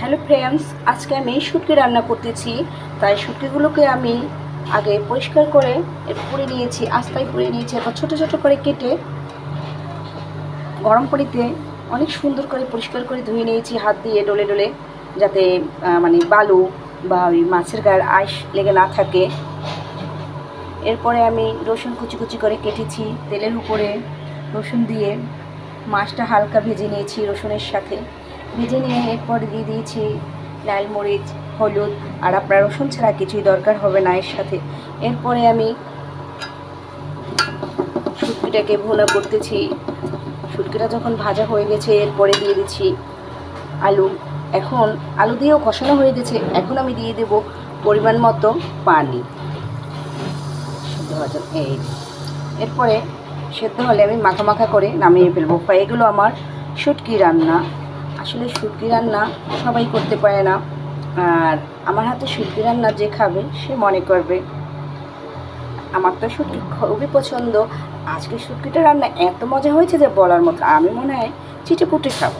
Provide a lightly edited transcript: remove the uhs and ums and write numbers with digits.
Hello friends, আজকে আমি শুটকি রান্না করতেছি। তাই শুটকিগুলোকে আমি আগে পরিষ্কার করে পুড়ে নিয়েছি, আস্তায় পুড়ে নিয়েছি। এরপর ছোটো ছোটো করে কেটে গরম পানিতে অনেক সুন্দর করে পরিষ্কার করে ধুয়ে নিয়েছি হাত দিয়ে ডলে ডলে, যাতে মানে বালু বা ওই মাছের গায়ের আঁশ লেগে না থাকে। এরপরে আমি রসুন কুচি কুচি করে কেটেছি, তেলের উপরে রসুন দিয়ে মাছটা হালকা ভেজে নিয়েছি রসুনের সাথে। ভেজে নিয়ে এরপরে দিয়ে দিয়েছি লাল মরিচ, হলুদ। আর আপনার রসুন ছাড়া কিছুই দরকার হবে না এর সাথে। এরপরে আমি শুটকিটাকে ভুনা করতেছি। শুটকিটা যখন ভাজা হয়ে গেছে এরপরে দিয়ে দিচ্ছি আলু। এখন আলু দিয়েও কষানো হয়ে গেছে, এখন আমি দিয়ে দেব পরিমাণ মতো পানি। এরপরে সেদ্ধ হলে আমি মাখা মাখা করে নামিয়ে ফেলবো। এগুলো আমার শুটকি রান্না। আসলে শুটকি রান্না সবাই করতে পারে না, আর আমার হাতে শুটকি রান্না যে খাবে সে মনে করবে আমার তো শুটকি খুবই পছন্দ। আজকে শুটকিটা রান্না এত মজা হয়েছে যে বলার মতো, আমি মনে হয় চিটেপুটে খাবো।